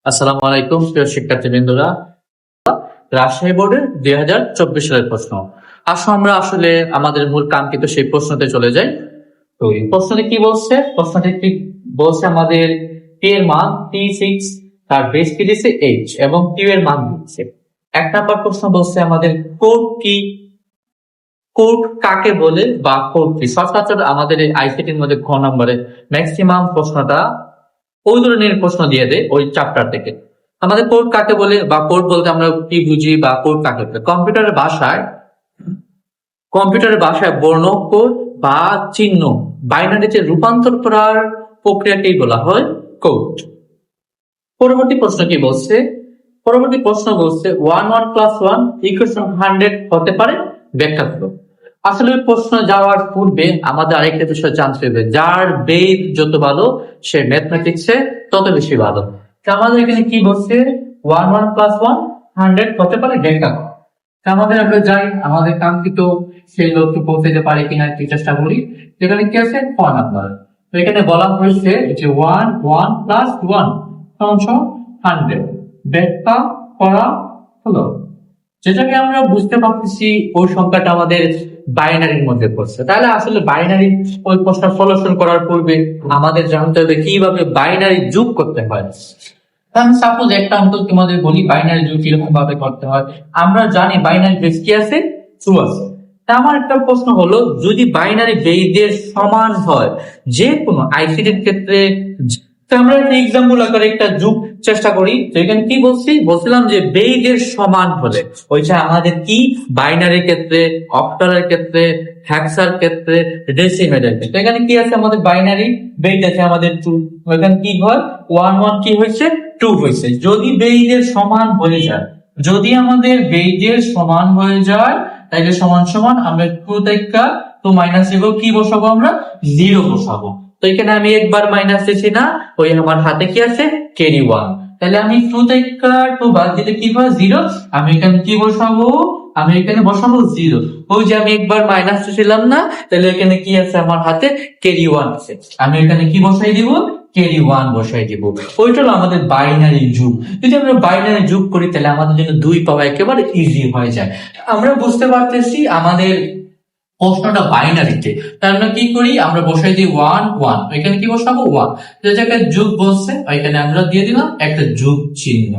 আসসালামু আলাইকুম প্রিয় শিক্ষার্থীবৃন্দরা। রাজশাহী বোর্ডের 2024 সালের প্রশ্ন। আসো আমরা আসলে আমাদের মূল কাঙ্ক্ষিত সেই প্রশ্নতে চলে যাই। তো এই প্রশ্নটি কি বলছে? প্রশ্নটি কি বলছে? আমাদের পি এর মান T6, তার বেস কি দিচ্ছে H এবং কিউ এর মান দিচ্ছে। এক নাম্বার প্রশ্ন বলছে আমাদের কোড কি, কোড কাকে বলে বা কোড কি। সচরাচর আমাদের এই আইসিটির মধ্যে ঘ নম্বরে ম্যাক্সিমাম প্রশ্নটা ওই ধরনের প্রশ্ন দিয়ে দেয় ওই চ্যাপ্টার থেকে। আমাদের কোড কাকে বলে বা কোড বলতে আমরা কি বুঝি বা কোড কাকে বলে। কম্পিউটারের ভাষায় বর্ণ কোড বা চিহ্ন বাইনারিতে রূপান্তর করার প্রক্রিয়াকেই বলা হয় কোড। পরবর্তী প্রশ্ন কি বলছে? পরবর্তী প্রশ্ন বলছে 1 1 + 1 = 100 হতে পারে, ব্যাখ্যা করো। আসলে ওই প্রশ্ন যাওয়ার পূর্বে আমাদের আরেকটা বিষয় জানতে হবে, যার বেস যত ভালো সে ম্যাথমেটিক্সে তত বেশি ভালো। তো আমাদের এখানে কি বলছে? 1 1 + 1 = 100 হতে পারে, ব্যাখ্যা করো। তো আমাদের আমরা যাই আমাদের কাঙ্ক্ষিত সেই লক্ষ্যে পৌঁছাতে পারি কিনা একটু চেষ্টা করি। যেখানে কি আছে? 4 নাম্বার। তো এখানে বলা হয়েছে যে 1 1 + 1 100 ব্যাখ্যা করা হলো। যেটাকে আমরা বুঝতে পারতেছি ওই সংখ্যাটা আমাদের বাইনারির মধ্যে পড়ছে। তাহলে আসলে বাইনারি ওই প্রশ্ন সলিউশন করার পূর্বে আমাদের জানতে হবে কিভাবে বাইনারি যোগ করতে হয়। আমি সাপোজ একটা অঙ্ক তোমাদের বলি, বাইনারি যোগ কিরকম ভাবে করতে হয়। আমরা জানি বাইনারি বেস কি আছে? ট্রু আছে। তা আমার একটা প্রশ্ন হলো, যদি বাইনারি বেসের সমান হয় যে কোনো আইসিটির ক্ষেত্রে, তো আমরা একটা এক্সাম্পল আকারে একটা যোগ চেষ্টা করি। তো এখানে কি বলছিলাম যে বেসের সমান হলে ওইটা আমাদের কি বাইনারির ক্ষেত্রে, অক্টালের ক্ষেত্রে, হ্যাক্সার ক্ষেত্রে, ডেসিমেলের ক্ষেত্রে। এখানে কি আছে? আমাদের বাইনারি বেস আছে আমাদের 2। এখানে কি হয়? 1 1 কি হয়েছে? 2 হয়েছে। যদি বেসের সমান হয়ে যায়, যদি আমাদের বেসের সমান হয়ে যায়, তাহলে সমান সমান আমরা 2 থেকে 2 মাইনাস দিব, কি বসাবো? আমরা 0 বসাবো। তো এখানে আমি একবার মাইনাস দিছি না, ওই আমার হাতে কি আছে? ক্যারি 1। তাহলে আমি 2 থেকে 2 বাদ দিলে কি হয়? 0। আমি এখানে কি বসাবো? আমি এখানে বসাবো 0। ওই যে আমি একবার মাইনাস দিছিলাম না, তাহলে এখানে কি আছে? আমার হাতে ক্যারি 1 আছে। আমি এখানে কি বসাই দিব? ক্যারি 1 বসাই দিব। ওইটা হলো আমাদের বাইনারি যোগ। যদি আমরা বাইনারি যোগ করি তাহলে আমাদের জন্য 2 পাওয়া একেবারে ইজি হয়ে যায়। আমরা বুঝতে পারতেছি আমাদের প্রশ্নটা বাইনারিতে। তার আমরা কি করি? আমরা বসাই দিই 1 1। এখানে কি বসাবো? 1। যে জায়গায় যোগ বলছে ওইখানে আমরা দিয়ে দিলাম একটা যোগ চিহ্ন।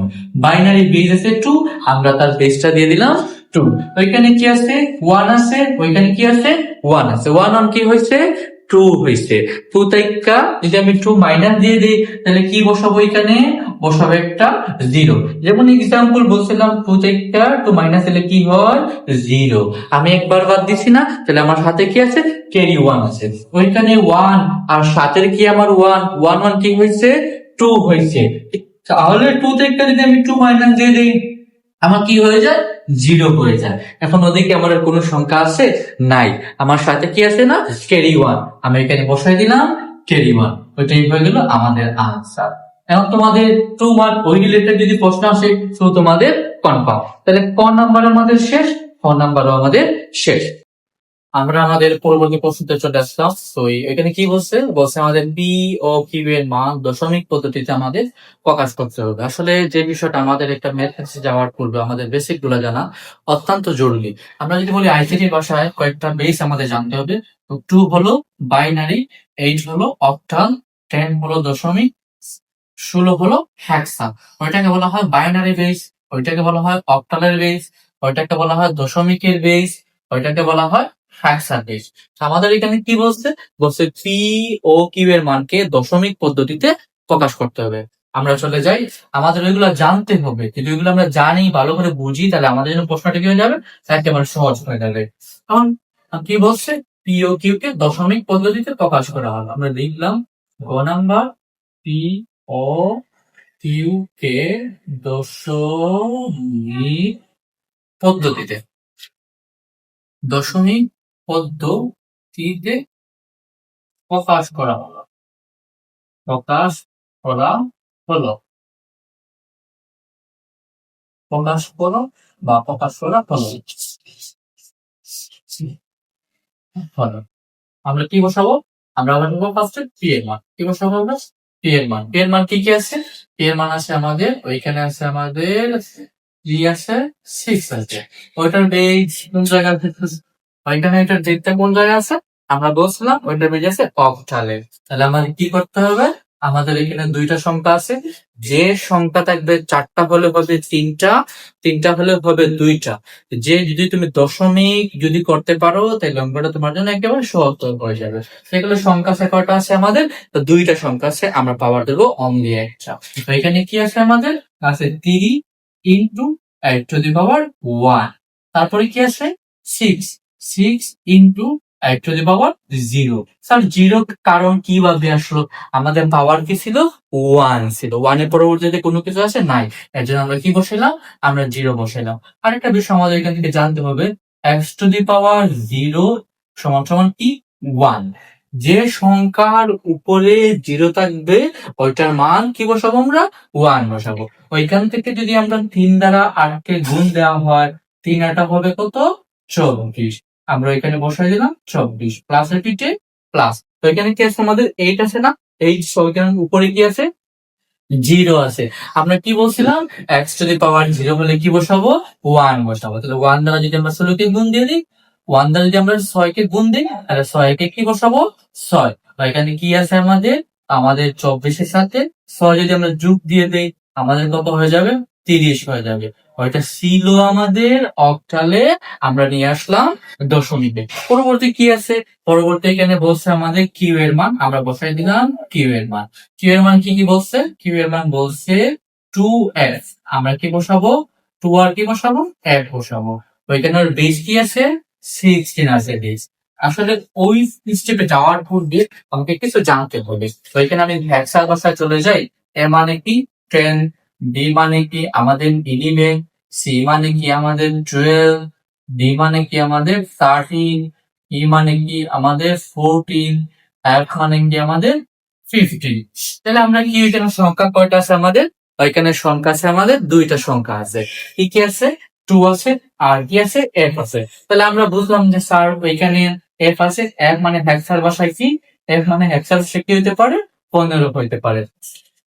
বাইনারি বেস আছে 2, আমরা তার বেসটা দিয়ে দিলাম 2। ওইখানে কি আছে? 1 আছে। ওইখানে কি আছে? 1 আছে। 1 1 কি হয়েছে? 2 হয়েছে। 2 থেকে যদি আমি 2 মাইনাস দিয়ে দিই তাহলে কি বসাবো? এখানে বসাবো একটা 0। যেমন এক্সাম্পল বলছিলাম 2 থেকে 2 মাইনাস দিলে কি হয়? 0। আমি একবার বাদ দিছি না, তাহলে আমার হাতে কি আছে? ক্যারি 1 আছে। ওইখানে 1 আর 7 কি আমার 1 1 1 কি হয়েছে? 2 হয়েছে। তাহলে 2 থেকে যদি আমি 2 মাইনাস দিয়ে দিই আমার কি হয়ে যায়? 0 হয়ে যায়। এখন ওদিকে আমার আর কোনো সংখ্যা আছে? নাই। আমার সাথে কি আছে? না, ক্যারি 1। আমি এখানে বসাই দিলাম ক্যারি 1। ওইটাই হয়ে গেল আমাদের আনসার। এখন তোমাদের 2 মার্ক ওই রিলেটেড যদি প্রশ্ন আসে তো তোমাদের কনফার্ম। তাহলে ক নাম্বার আমাদের শেষ, খ নাম্বারও আমাদের শেষ। আমরা আমাদের পরবর্তী প্রশ্নতে চলে আসলাম। তো এখানে কি বলছে আমাদের পি ও কিউ এর মান দশমিক পদ্ধতিতে আমাদের প্রকাশ করতে হবে। আসলে যে বিষয়টা আমাদের একটা ম্যাথমেটিক্সে যাওয়ার পূর্বে আমাদের বেসিক গুলো জানা অত্যন্ত জরুরি। আমরা যদি বলি আইসিটি ভাষায় কয়েকটা বেস আমাদের জানতে হবে। তো 2 হলো বাইনারি, 8 হলো অক্টাল, 10 হলো দশমিক, 16 হলো হ্যাক্সা। ওইটাকে বলা হয় বাইনারি বেস, ওইটাকে বলা হয় অক্টালের বেস, ওইটাকে বলা হয় দশমিকের বেস, ওইটাকে বলা হয় হ্যাক্সা বেস। আমাদের এখানে কি বলছে পি ও কিউ এর মানকে দশমিক পদ্ধতিতে প্রকাশ করতে হবে। আমরা চলে যাই, আমাদের ওইগুলো জানতে হবে। যদি ওইগুলো আমরা জানি, ভালো করে বুঝি, তাহলে আমাদের জন্য প্রশ্নটা কি হয়ে যাবে? একেবারে সহজ হয়ে যাবে। এখন কি বলছে? পি ও কিউ কে দশমিক পদ্ধতিতে প্রকাশ করা হলো। আমরা লিখলাম গ নাম্বার, পি ও কিউ কে দশমিক পদ্ধতিতে, দশমিক পদ্ধতিতে প্রকাশ করা হলো, প্রকাশ করা হলো, প্রকাশ করো বা প্রকাশ করা হলো হলো। আমরা কি বসাবো? আমরা বসাবো ফার্স্টে পি এর মান। কি বসাবো আমরা? পি এর মান কি কি আছে? পি এর মান আছে আমাদের, ওইখানে আছে আমাদের 3 আছে, 6 আছে। ওইটার বেজ কোন জায়গায় আছে? ওইখানে এটার ডেটটা কোন জায়গায় আছে? আমরা বলছিলাম ওইটার বেজ আছে অক্টালে। তাহলে আমাদের কি করতে হবে? আমাদের এখানে দুইটা সংখ্যা আছে, যে সংখ্যা থাকবে 4টা হলে হবে 3টা, 3টা হলে হবে 2টা। যে যদি তুমি দশমিক যদি করতে পারো তাহলে অঙ্কটা তোমার জন্য একেবারে সহজ হয়ে যাবে। সেগুলো সংখ্যা আছে কয়টা আছে আমাদের? তো দুইটা সংখ্যা আছে, আমরা পাওয়ার দেবো অনলি একটা। তো এখানে কি আছে আমাদের? আছে 3 ইন্টু 8 টু দি পাওয়ার 1। তারপরে কি আছে? 6 6 into 8 to the power 0। Sir 0 কারণ কিভাবে আসলো? আমাদের পাওয়ার কি ছিল? 1 ছিল। 1 এর পরবর্তীতে কোনো কিছু আছে নাই, এর জন্য আমরা কি বসাইলাম? আমরা 0 বসাইলাম। আরেকটা বিষয় আমাদের এখান থেকে জানতে হবে, x টু দি পাওয়ার 0 সমান সমান কি? 1। যে সংখ্যার উপরে 0 থাকবে ওইটার মান কি বসাবো? আমরা 1 বসাবো। ওইখান থেকে যদি আমরা 3 দ্বারা 8 কে গুণ দেওয়া হয়, 3 8 হবে কত? 24। আমরা এখানে বসাই দিলাম 24, প্লাস এর পিঠে প্লাস। তো এখানে কি আছে আমাদের? 8 আছে না? 8 ওইখানে উপরে কি আছে? 0 আছে। আমরা কি বলছিলাম? x টু দি পাওয়ার 0 হলে কি বসাবো? 1 বসাবো। তাহলে 1 দ্বারা যদি আমরা 16 কে গুণ দিয়ে দিই, 1 দ্বারা যদি আমরা 6 কে গুণ দিই, তাহলে 6 কে কি বসাবো? 6। এখানে কি আছে আমাদের? আমাদের 24 এর সাথে 6 যদি আমরা যোগ দিয়ে দেই, আমাদের কত হয়ে যাবে? 30 হয়ে যাবে। ওইটা ছিল আমাদের অক্টালে, আমরা নিয়ে আসলাম দশমিকে। পরবর্তী কি আছে? পরবর্তী এখানে বলছে আমাদের কিউ এর মান, আমরা বসাই দিলাম কিউ এর মান। কিউ এর মান কি কি বলছে? কিউ এর মান বলছে 2f। আমরা কি বসাবো? 2 আর কি বসাবো? f বসাবো। ওইখানে ওর বেস কি আছে? 16 আছে বেস। আসলে ওই স্টেপে যাওয়ার পূর্বে আমাকে কিছু জানতে হবে। তো এখানে আমি হেক্সার বাসায় চলে যাই। এ মানে কি? 10, বি মানে কি? আমাদের 11, সি মানে কি? আমাদের 12, ডি মানে কি? আমাদের 13, ই মানে কি? আমাদের 14, এফ মানে কি? আমাদের 15। তাহলে আমরা কি এখানে সংখ্যা কয়টা আছে আমাদের? ওইখানে সংখ্যা আছে আমাদের দুইটা সংখ্যা আছে। কি কি আছে? 2 আছে আর কি আছে? এফ আছে। তাহলে আমরা বুঝলাম যে স্যার ওইখানে এফ আছে, এফ মানে হেক্সার বাসায় কি? এফ মানে হেক্সার বাসায় কি হইতে পারে? 15 হইতে পারে।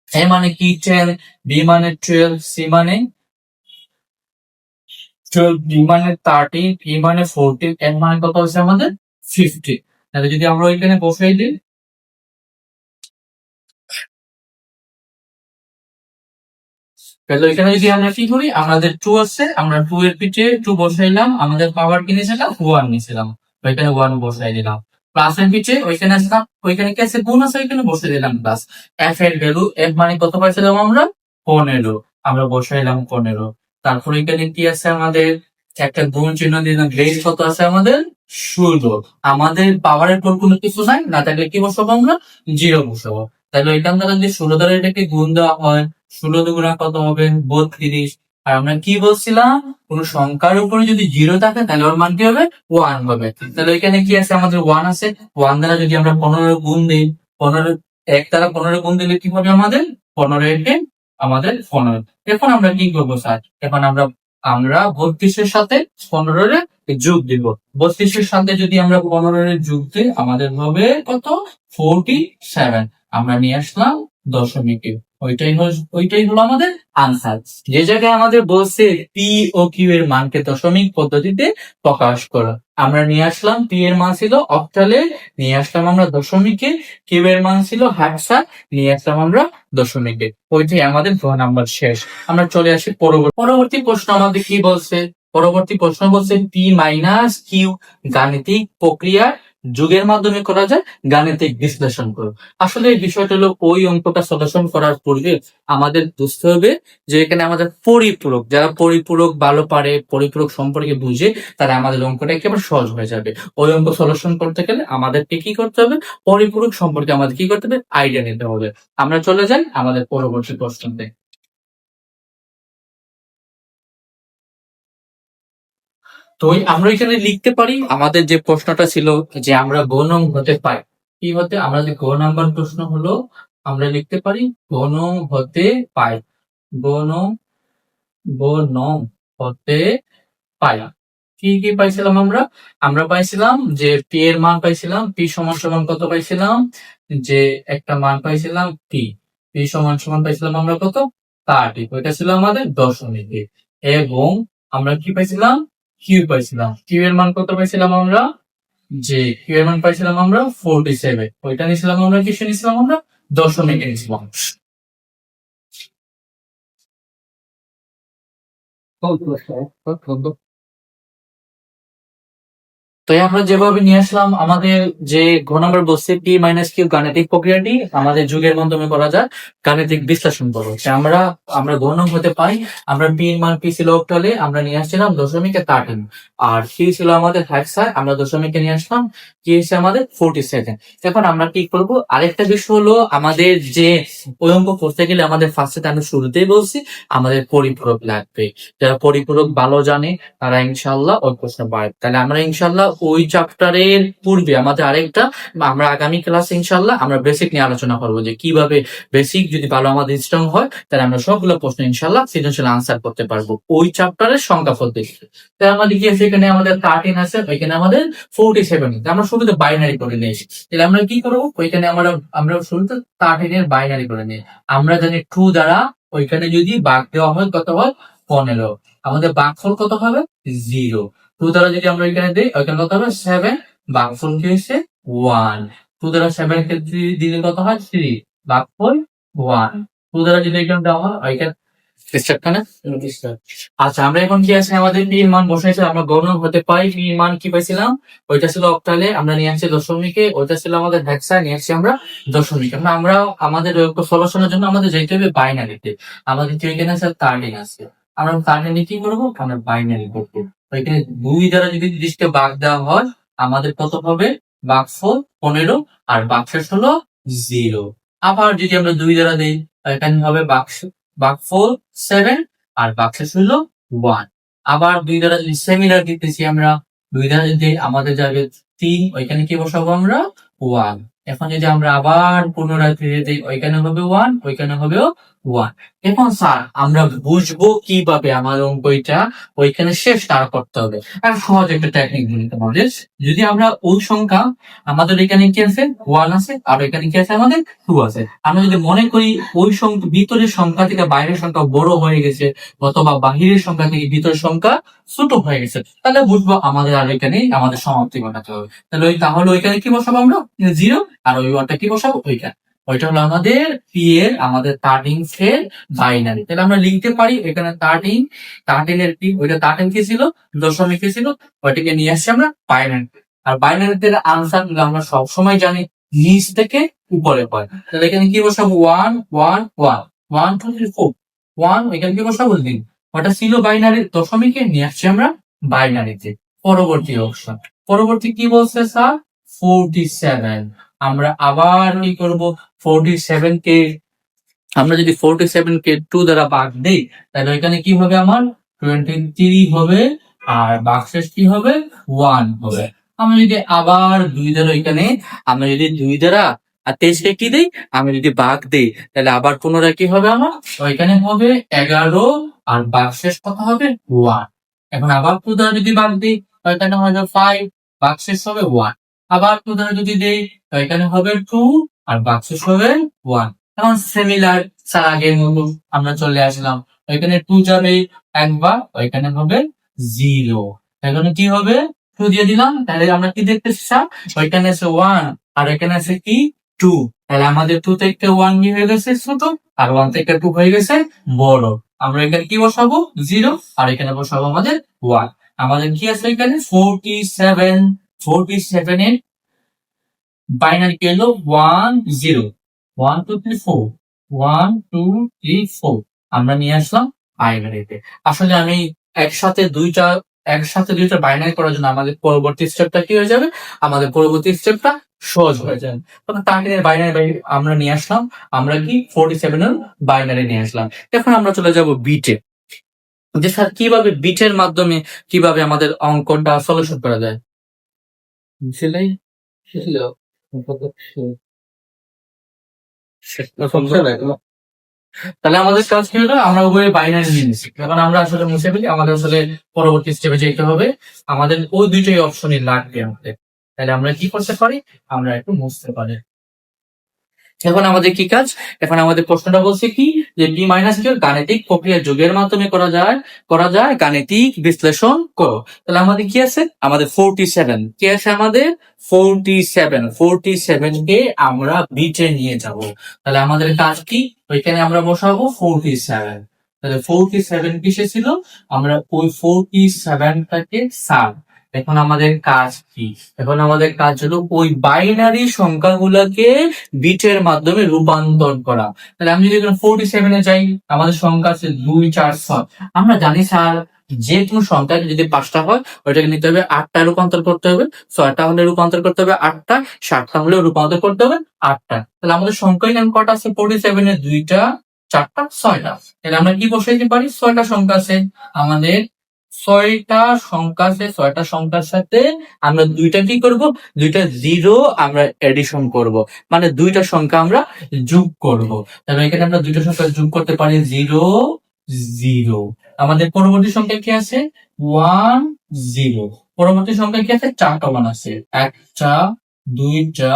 এ মানে কি? 10, বি মানে 12, সি মানে 12, ডি মানে 13, ই মানে 14, এর মানে কত হচ্ছে আমাদের? 50। তাহলে যদি আমরা ওইখানে বসাই দিই, তাহলে এখানে যদি আমরা কি করি? আমাদের 2 আছে, আমরা 2 এর পিঠে 2 বসাইলাম, আমাদের পাওয়ার কি নিয়েছিলাম? 1 নিয়েছিলাম। ওইখানে 1 বসাই দিলাম। প্লাস এর পিঠে ওইখানে আসলাম, ওইখানে কি আছে? গুণ আছে, ওইখানে বসে দিলাম প্লাস। এফ এর ভ্যালু, এফ মানে কত পাইছিলাম আমরা? 15। আমরা বসাইলাম 15। তারপর এখানে কি আছে আমাদের? একটা গুণ চিহ্ন দিলাম। বেস কত আছে আমাদের? 16। আমাদের পাওয়ারের পর কোনো কিছু নাই, না থাকলে কি বসাবো আমরা? 0 বসাবো। তাহলে ওইখান থেকে যদি 16 দ্বারা এটাকে গুণ দেওয়া হয়, 16 দুগুণা কত হবে? 32। আর আমরা কি বলছিলাম? কোন সংখ্যার উপরে যদি 0 থাকে তাহলে ওর মান কি হবে? 1 হবে। তাহলে এখানে কি আছে আমাদের? 1 আছে। 1 দ্বারা যদি আমরা 15 গুণ দিই, 15 1 দ্বারা 15 গুণ দিলে কি হবে আমাদের? 15 একে আমাদের 15। এখন আমরা কি করবো স্যার? এখন আমরা আমরা 32 এর সাথে 15 এর যোগ দিব। 32 এর সাথে যদি আমরা 15 এর যোগ দিই, আমাদের হবে কত? 47। আমরা নিয়ে আসলাম দশমিকে। ওইটাই হলো আমাদের আনসার। যে জায়গায় আমাদের বলছে পি ও কিউ এর মানকে দশমিক পদ্ধতিতে প্রকাশ করো, আমরা নিয়ে আসলাম পি এর মান ছিল অক্টালে, নিয়ে আসলাম আমরা দশমিকে। কিউ এর মান ছিল হ্যাক্সা, নিয়ে আসলাম আমরা দশমিকে। ওইটাই আমাদের 2 নাম্বার শেষ। আমরা চলে আসি পরবর্তী প্রশ্ন। আমাদের কি বলছে? পরবর্তী প্রশ্ন বলছে পি মাইনাস কিউ গাণিতিক প্রক্রিয়া যুগের মাধ্যমে করা যায়, গাণিতিক বিশ্লেষণ করো। আসলে এই বিষয়টা হলো, ওই অঙ্কটা সলিউশন করার পূর্বে আমাদের বুঝতে হবে যে এখানে আমাদের পরিপূরক, যারা পরিপূরক ভালো পারে, পরিপূরক সম্পর্কে বুঝে, তারা আমাদের অঙ্কটা একেবারে সহজ হয়ে যাবে। ওই অঙ্ক সলিউশন করতে গেলে আমাদেরকে কি করতে হবে? পরিপূরক সম্পর্কে আমাদের কি করতে হবে? আইডিয়া নিতে হবে। আমরা চলে যাই আমাদের পরবর্তী প্রশ্নতে। তো আমরা এখানে লিখতে পারি আমাদের যে প্রশ্নটা ছিল, যে আমরা গণ হতে পাই কি হতে? আমরা যে গ নাম্বার প্রশ্ন হলো, আমরা লিখতে পারি গণ হতে পাই। গণ গণ হতে পাই। কি কি পাইছিলাম আমরা? আমরা পাইছিলাম যে পি এর মান পাইছিলাম, পি সমান সমান কত পাইছিলাম? যে একটা মান পাইছিলাম পি। পি সমান সমান পাইছিলাম আমরা কত 30, ওইটা ছিল আমাদের দশমিক, এবং আমরা কি পাইছিলাম কিউ পাইছিলাম, কিউ এর মান কত পাইছিলাম আমরা, যে কিউ এর মান পাইছিলাম আমরা 47, ওইটা নিছিলাম আমরা কিসে নিছিলাম আমরা দশমিকে নিছিলাম। তো আমরা যেভাবে নিয়ে আসলাম আমাদের যে ঘ নম্বর বলছে পি মাইনাস কিউ গাণিতিক প্রক্রিয়াটি আমাদের যুগের মাধ্যমে করা যায় গাণিতিক বিশ্লেষণ করবো, আমরা আমরা ঘন হতে পাই, আমরা পি মান পি ছিল অক্টালে, আমরা নিয়ে আসছিলাম দশমিকে 13, আর কি ছিল আমাদের হেক্সায়, আমরা দশমিকে নিয়ে আসলাম কি হচ্ছে আমাদের 47। এখন আমরা কি করব, আরেকটা বিষয় হলো আমাদের যে ওই অঙ্ক করতে গেলে আমাদের ফার্স্টে আমি শুরুতেই বলছি আমাদের পরিপূরক লাগবে, যারা পরিপূরক ভালো জানে তারা ইনশাল্লাহ ওই প্রশ্ন পায়। তাহলে আমরা ইনশাল্লাহ ওই চ্যাপ্টারের পূর্বে আমাদের আরেকটা, আমরা আগামী ক্লাসে ইনশাল্লাহ আমরা বেসিক নিয়ে আলোচনা করবো, যে কিভাবে বেসিক যদি ভালো আমাদের স্ট্রং হয় তাহলে আমরা সবগুলো প্রশ্ন ইনশাল্লাহ সৃজনশীল আনসার করতে পারবো ওই চ্যাপ্টারের সংখ্যা পদ্ধতি। তাহলে আমাদের কি আছে, এখানে আমাদের 13 আছে, ওইখানে আমাদের 47, আমরা শুরুতে বাইনারি করে নিয়েছি। তাহলে আমরা কি করবো, ওইখানে আমরা শুরুতে 13 এর বাইনারি করে নিই। আমরা জানি 2 দ্বারা ওইখানে যদি ভাগ দেওয়া হয় কত হয় 15, আমাদের ভাগফল কত হবে 0। 2 দ্বারা যদি আমরা এখানে দিই ওইখানে কত হবে 7, ভাগফল কি হচ্ছে 1। 2 দ্বারা 7 কে দিলে কত হয় 3, ভাগফল 1। 2 দ্বারা যদি এখানে দেওয়া হয় ওইখানে আচ্ছা, আমরা এখন কি আছে আমাদের পি এর মান বসাইছে, আমরা গণনা হতে পাই পি এর মান কি পাইছিলাম, ওইটা ছিল অক্টালে, আমরা নিয়ে আসছি দশমিকে, ওইটা ছিল আমাদের হেক্সায়, নিয়ে আসছি আমরা দশমিক। আমরা আমাদের সলিউশনের জন্য আমাদের যেতে হবে বাইনারিতে, আমাদের কি এখানে আছে 13 আছে, আমরা 13 কি করবো, আমরা বাইনারি করবো। ওইখানে 2 দ্বারা যদি 30 কে ভাগ দেওয়া হয় আমাদের কত হবে, ভাগফল 15 আর ভাগশেষ হলো 0। আবার যদি আমরা 2 দ্বারা দেই এখানে হবে ভাগফল 7 আর ভাগশেষ হলো 1। আবার 2 দ্বারা যদি সেমিলার দিতেছি আমরা, 2 দ্বারা যদি আমাদের যাবে 3, ওইখানে কি বসাবো আমরা 1। এখন যদি আমরা আবার পুনরায় ফিরে দিই ওইখানে হবে 1, ওইখানে হবে 1। এখন স্যার আমরা বুঝবো কিভাবে আমার অঙ্কটা ওইখানে শেষ তার করতে হবে, আর সহজ একটা টেকনিক বলি তোমাদের, যদি আমরা ওই সংখ্যা আমাদের এখানে কি আছে 1 আছে আর এখানে কি আছে আমাদের 2 আছে, আমরা যদি মনে করি ওই সংখ্যা ভিতরের সংখ্যা থেকে বাইরের সংখ্যা বড় হয়ে গেছে অথবা বাহিরের সংখ্যা থেকে ভিতরের সংখ্যা ছোট হয়ে গেছে, তাহলে বুঝবো আমাদের আর এখানে আমাদের সমাপ্তি ঘটাতে হবে। তাহলে ওইখানে কি বসাবো আমরা 0, আর ওই 1টা কি বসাবো ওইখানে, ওইটা হলো আমাদের পি এর আমাদের 13 এর বাইনারি। তাহলে আমরা লিখতে পারি এখানে 13 এর পি, ওইটা 13 কি ছিল দশমিক কি ছিল, ওইটাকে নিয়ে আসছি আমরা বাইনারি। আর বাইনারিতে আনসার আমরা সবসময় জানি নিচ থেকে উপরে হয়, তাহলে এখানে কি বসাবো 1 1 1 1 2 3 4 1, এখানে কি বসাবো দিন, ওটা ছিল বাইনারি দশমিকে, নিয়ে আসছি আমরা বাইনারিতে। পরবর্তী অপশন, পরবর্তী কি বলছে স্যার 47, আমরা আবার কি করব 47 কে, আমরা যদি 47 কে 2 দ্বারা ভাগ দেই তাহলে এখানে কি হবে আমার 23 হবে, আর ভাগশেষ কি হবে 1 হবে। আমরা যদি আবার 2 দ্বারা এখানে, আমরা যদি 2 দ্বারা আর 23 কে কি দেই, আমি যদি ভাগ দেই তাহলে আবার পুনরায় কি হবে আমার ওইখানে হবে 11, আর ভাগশেষ কত হবে 1। এখন আবার 2 দ্বারা যদি ভাগ দিই এখানে হবে 5, ভাগশেষ হবে 1। আবার 2 দ্বারা যদি দেই এখানে হবে 2 আর ভাগশেষ হবে 1। এখন সিমিলার স্যার আগের মতো আমরা চলে আসলাম, ওইখানে 2 যাবে একবার, ওইখানে হবে 0। এখানে কি হবে 2 দিয়ে দিলাম, তাহলে আমরা কি দেখতেছি স্যার ওইখানে আছে 1 আর এখানে আছে কি 2, তাহলে আমাদের 2 থেকে 1 কি হয়ে গেছে ছোট, আর 1 থেকে 2 হয়ে গেছে বড়। আমরা এখানে কি বসাবো 0, আর এখানে বসাবো আমাদের 1। আমাদের কি আছে এখানে 47 এর বাইনারি কি হলো 1 0 1 2 3 4 1 2 3 4, আমরা নিয়ে আসলাম বাইনারিতে। আসলে আমি একসাথে দুইটা বাইনারি করার জন্য আমাদের পরবর্তী স্টেপটা কি হয়ে যাবে, আমাদের পরবর্তী স্টেপটা সহজ হয়ে যাবে। তখন 13 এর বাইনারি আমরা নিয়ে আসলাম, আমরা কি 47 এর বাইনারি নিয়ে আসলাম। এখন আমরা চলে যাব বিটে, যে স্যার কিভাবে বিটের মাধ্যমে কিভাবে আমাদের অঙ্কটা সলিউশন করা যায়। সেলাই তাহলে আমাদের কাজ কি হলো, আমরা উভয়ে বাইনারি নিয়ে নিচ্ছি, এখন আমরা আসলে মুছে ফেলি, আমাদের আসলে পরবর্তী স্টেপে যেতে হবে, আমাদের ওই দুইটাই অপশনই লাগবে আমাদের। তাহলে আমরা কি করতে পারি, আমরা একটু মুছতে পারি। এখন আমাদের কি কাজ? এখন আমাদের প্রশ্নটা বলছে কি যে বি মাইনাস কিউ গাণিতিক প্রক্রিয়া যোগের মাধ্যমে করা যায় গাণিতিক বিশ্লেষণ করো। তাহলে আমাদের কি আছে? আমাদের 47 কি আছে? আমাদের 47 কে আমরা বিটে নিয়ে যাব। তাহলে আমাদের কাজ কি? ওইখানে আমরা বসাবো 47। তাহলে 47 কিসে ছিল? আমরা ওই 47টাকে সার। এখন আমাদের কাজ কি? এখন আমাদের কাজ হলো ওই বাইনারি সংখ্যাগুলোকে বিটের মাধ্যমে রূপান্তর করা। তাহলে আমি যদি এখানে 47 যাই, আমাদের সংখ্যা আছে 2 4 6। আমরা জানি স্যার যে কোনো সংখ্যা যদি 5টা হয় ওইটাকে নিতে হবে 8টা রূপান্তর করতে হবে, 6টা হলে রূপান্তর করতে হবে 8টা, 7টা হলে রূপান্তর করতে হবে 8টা। তাহলে আমাদের সংখ্যা এখানে কটা আছে? 47 এর 2টা 4টা 6টা। তাহলে আমরা কি বসাইতে পারি? 6টা সংখ্যা আছে আমাদের, 6টা সংখ্যার সাথে আমরা দুইটা কি করব? দুইটা জিরো আমরা এডিশন করব, মানে দুইটা সংখ্যা আমরা যোগ করব। তাহলে এখানে আমরা দুইটা সংখ্যা যোগ করতে পারি 0 0। আমাদের পরবর্তী সংখ্যা কি আছে? 1 0। পরবর্তী সংখ্যা কি আছে? 4টা মান আছে, 1টা 2টা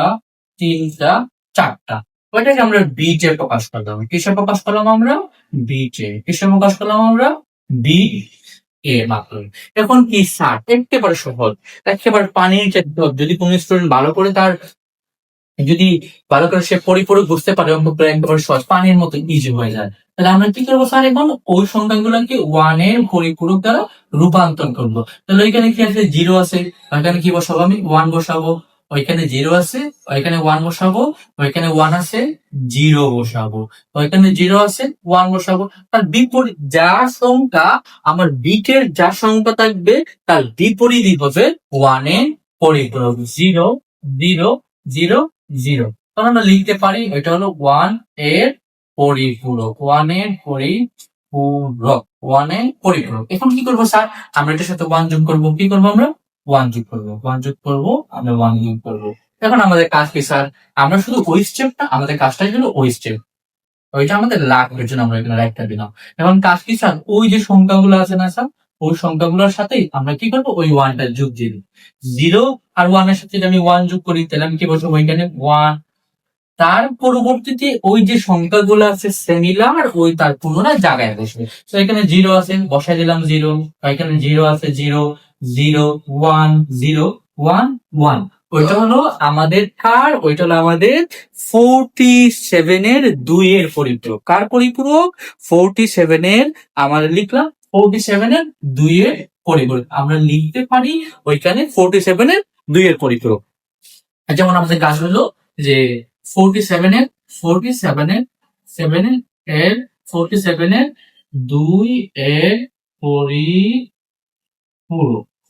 3টা 4টা। ওইটাকে আমরা বিটে প্রকাশ করলাম। কিসে প্রকাশ করলাম আমরা? বিটে। কিসে প্রকাশ করলাম আমরা? বি এ মাত্র। এখন কি স্যার? একেবারে সহজ, একেবারে পানির যে ঢোক। যদি কোনো স্টুডেন্ট ভালো করে সে পরিপূরক বুঝতে পারে, অঙ্কটা একেবারে সহজ, পানির মতো ইজি হয়ে যায়। তাহলে আমরা কি করবো স্যার? এখন ওই সংখ্যাগুলোকে 1 এর পরিপূরক দ্বারা রূপান্তর করবো। তাহলে ওইখানে কি আছে? 0 আছে, ওইখানে কি বসাবো? আমি 1 বসাবো। ওইখানে 0 আছে, ওইখানে 1 বসাবো। ওইখানে 1 আছে, 0 বসাবো। ওইখানে 0 আছে, 1 বসাবো। তার বিপরীত যা সংখ্যা, আমার বিটের যা সংখ্যা থাকবে তার বিপরীতই হবে 1 এর পরিপূরক। 0 0 0 0। তখন আমরা লিখতে পারি এটা হলো 1 এর পরিপূরক। 1 এর পরিপূরক। 1 এর পরিপূরক। এখন কি করবো স্যার? আমরা এটার সাথে 1 যোগ করবো। কি করবো? আমরা 1 যোগ করবো। 1 যোগ করবো, আমরা 1 যোগ করবো। এখন আমাদের কাজ কি স্যার? আমরা শুধু ওই স্টেপটা, আমাদের কাজটাই হলো ওই স্টেপ, ওইটা আমাদের লাগবে জন্য আমরা এখানে রাখতে দিলাম। এখন কাজ কি স্যার? ওই যে সংখ্যাগুলো আছে না স্যার, ওই সংখ্যাগুলোর সাথে আমরা কি করবো? ওই 1টা যোগ দিয়ে দিই। 0 আর 1 এর সাথে যদি আমি 1 যোগ করি তাহলে আমি কি বলবো? ওইখানে 1। তার পরবর্তীতে ওই যে সংখ্যাগুলো আছে সিমিলার, ওই তার পুনরায় জায়গায় বসবে। তো এখানে 0 আছে, বসাই দিলাম 0। এখানে 0 আছে, 0 0 1 0 1 1। ওইটা হলো আমাদের কার? ওইটা হলো আমাদের 47 এর 2 এর পরিপূরক। কার পরিপূরক? 47 এর, আমরা লিখলাম 47 এর 2 এর পরিপূরক। আমরা লিখতে পারি ওইখানে 47 এর 2 এর পরিপূরক। যেমন আমাদের কাজ হলো যে 47 এর 47 এর 7 এর 47 এর 2 এর পরিপূরক।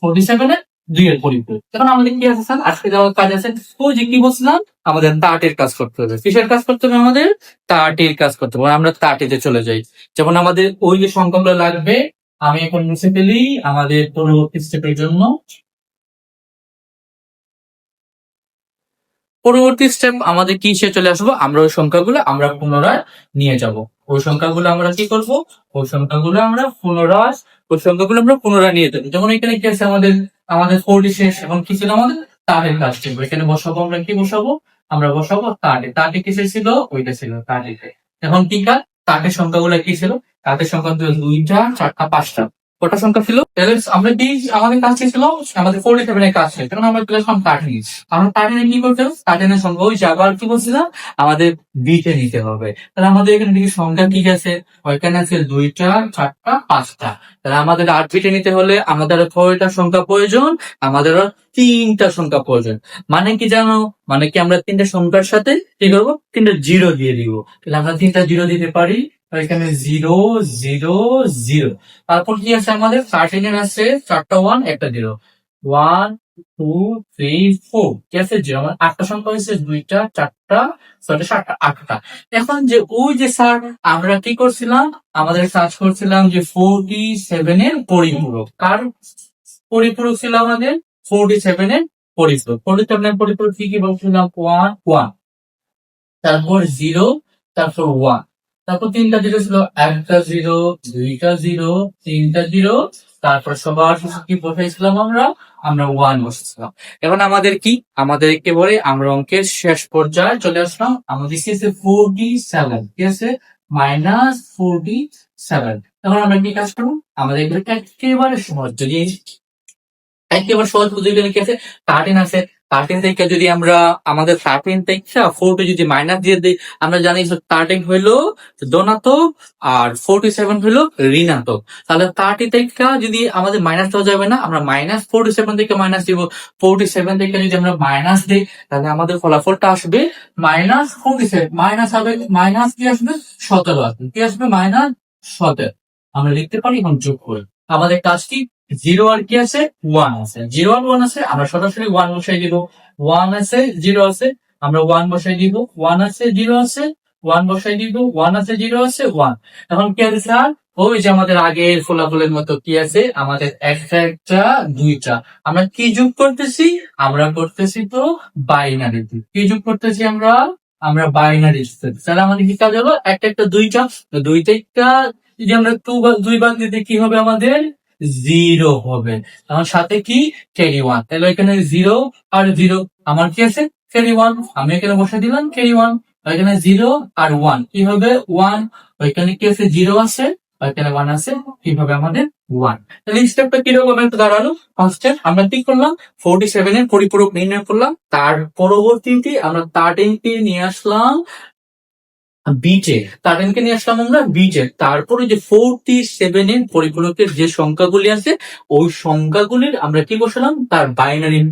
47 এর 2 এর পরিপূরক। এখন আমাদের কি আছে স্যার? আজকে যাওয়ার কাজ আছে, ওই যে কি বলছিলাম, আমাদের তাটের কাজ করতে হবে। কিসের কাজ করতে হবে? আমাদের তাটের কাজ করতে হবে। আমরা তাটেতে চলে যাই। যেমন আমাদের ওই যে সংখ্যাগুলো লাগবে, আমি এখন মুছে ফেলি আমাদের পরবর্তী স্টেপের জন্য। পরবর্তী স্টেপ আমাদের কি সে চলে আসবো? আমরা ওই সংখ্যাগুলো আমরা পুনরায় নিয়ে যাব। ওই সংখ্যাগুলো আমরা কি করব? ওই সংখ্যাগুলো আমরা পুনরায় নিয়ে যাবো। যেমন এখানে কি আছে? আমাদের আমাদের 40 শেষ। এখন কি ছিল আমাদের? তারের কাজ ছিল। এখানে বসাবো, আমরা কি বসাবো? আমরা বসাবো তারে। তারে কিসের ছিল? ওইটা ছিল তারেতে। এখন কি কাজ? তারের সংখ্যাগুলো কি ছিল? তারের সংখ্যা ছিল 2টা 4টা 5টা। কটা সংখ্যা ছিল? তাহলে আমরা কি, আমাদের কাজ কি ছিল? আমাদের 47 এর কাজ ছিল। তখন আমরা চলে আসলাম 13। আমরা 13 কি করতে হবে? 13 এর সংখ্যা ওই যে আবার কি বলছিলাম, আমাদের বিটে নিতে হবে। তাহলে আমাদের এখানে দেখি সংখ্যা কি আছে? ওইখানে আছে 2টা 4টা 5টা। তাহলে আমাদের 8 বিটে নিতে হলে আমাদের কয়টা সংখ্যা প্রয়োজন? আমাদের 3টা সংখ্যা প্রয়োজন। মানে কি জানো? মানে কি আমরা 3টা সংখ্যার সাথে কি করবো? 3টা জিরো দিয়ে দিব। তাহলে আমরা 3টা জিরো দিতে পারি। এখানে 0 0 0। তারপর কি আছে? আমাদের 13 এর আছে 4টা 1 একটা 0। 1 2 3 4। কি আছে? 0। আমার 8টা সংখ্যা হয়েছে 2টা 4টা 6টা 7টা 8টা। এখন যে ওই যে স্যার আমরা কি করছিলাম? আমাদের সার্চ করছিলাম যে 47 এর পরিপূরক। কার পরিপূরক ছিল আমাদের? 47 এর পরিপূরক। 47 এর পরিপূরক কি কি বলছিলাম? 1 1, তারপর 0, তারপর 1। তারপর তিনটা জিরো ছিল, একটা জিরো, দুইটা জিরো, তিনটা জিরো, তারপর সবার শেষে কি বসাইছিলাম আমরা? আমরা ওয়ান বসেছিলাম। এখন আমাদের কি, আমাদের একেবারে আমরা অঙ্কের শেষ পর্যায়ে চলে আসলাম। আমাদের কি আছে 47, কি আছে -47। এখন আমরা কি কাজ করবো? আমাদের একেবারে সহজ, যদি একেবারে সহজ বুঝতে কি আছে, 13 আছে, 13 থেকে যদি আমরা আমাদের 13 থেকে 4 যদি মাইনাস দিয়ে দিই, আমরা জানি 13 হইলো ধনাত্মক আর 47 হইলো ঋণাত্মক। তাহলে 30 থেকে যদি আমাদের মাইনাস দেওয়া যাবে না, আমরা -47 থেকে মাইনাস দিব। 47 থেকে যদি আমরা মাইনাস দিই, তাহলে আমাদের ফলাফলটা আসবে -47। মাইনাস হবে, মাইনাস কি আসবে? 17 আসবে। কি আসবে? -17। আমরা লিখতে পারি এখন যোগ করে। আমাদের কাজ কি? জিরো আর কি আছে? ওয়ান আছে। জিরো আর ওয়ান আছে, আমরা সরাসরি ওয়ান বসাই দিব। ওয়ান আছে, জিরো আছে, আমরা ওয়ান বসাই দিব। ওয়ান আছে, জিরো আছে, ওয়ান বসাই দিব। ওয়ান আছে, জিরো আছে, ওয়ান। এখন কি আছে স্যার? ওই যে আমাদের আগের ফলাফলের মতো কি আছে? আমাদের একটা একটা দুইটা। আমরা কি যোগ করতেছি? আমরা করতেছি তো বাইনারি। কি যোগ করতেছি আমরা? আমরা বাইনারি। তাহলে আমাদের কি কাজ হলো? একটা একটা দুইটা, তো দুইটা যদি আমরা দুই বাদ দিতে কি হবে আমাদের? জিরো হবে। আমার সাথে কি? Carry one. তাহলে এখানে জিরো আর জিরো, আমার কি আছে? Carry one. আমি এখানে বসে দিলাম ক্যারি ওয়ান। এখানে জিরো আর ওয়ান কি হবে? ওয়ান। ওইখানে কি আছে? জিরো আছে, ওইখানে ওয়ান আছে, কি হবে আমাদের? ওয়ান। তাহলে স্টেপটা কিরকম একটা দাঁড়ালো? ফার্স্টে আমরা কি করলাম? 47 এর পরিপূরক নির্ণয় করলাম। তার পরবর্তীতে আমরা 13 কে নিয়ে আসলাম বিটে, 13 কে নিয়ে আসলাম আমরা বিটে। তারপরে যে 47 এর পরিপূরকের যে সংখ্যাগুলি আছে, ওই সংখ্যাগুলির আমরা কি বসালাম? তার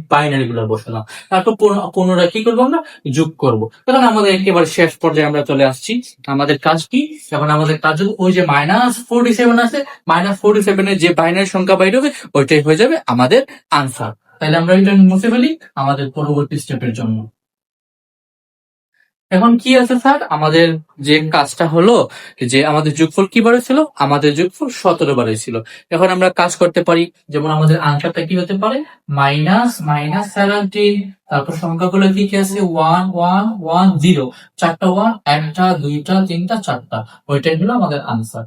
বাইনারি গুলো বসালাম। তারপর পুনরায় কি করবো? আমরা যোগ করব। এখন আমাদের একেবারে শেষ পর্যায়ে আমরা চলে আসছি। আমাদের কাজ কি? এখন আমাদের কাজ হলো ওই যে -47 আছে, -47 এর যে বাইনারি সংখ্যা বাইরে হবে, ওইটাই হয়ে যাবে আমাদের আনসার। তাহলে আমরা এটা মুছে ফেলি আমাদের পরবর্তী স্টেপের জন্য। এখন কি আছে স্যার? আমাদের যে কাজটা হলো যে আমাদের যোগফল কি বারে ছিল? আমাদের যোগফল 17 বারে ছিল। এখন আমরা কাজ করতে পারি, যেমন আমাদের আনসারটা কি হতে পারে? -17। তারপর সংখ্যাগুলো কি কি আছে? 1 1 1 0, চারটা ওয়ান, একটা দুইটা তিনটা চারটা, ওইটাই হলো আমাদের আনসার।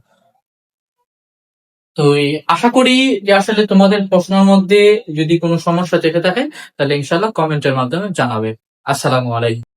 তো আশা করি যে আসলে তোমাদের প্রশ্নের মধ্যে যদি কোনো সমস্যা থেকে থাকে, তাহলে ইনশাল্লাহ কমেন্টের মাধ্যমে জানাবে। আসসালামু আলাইকুম।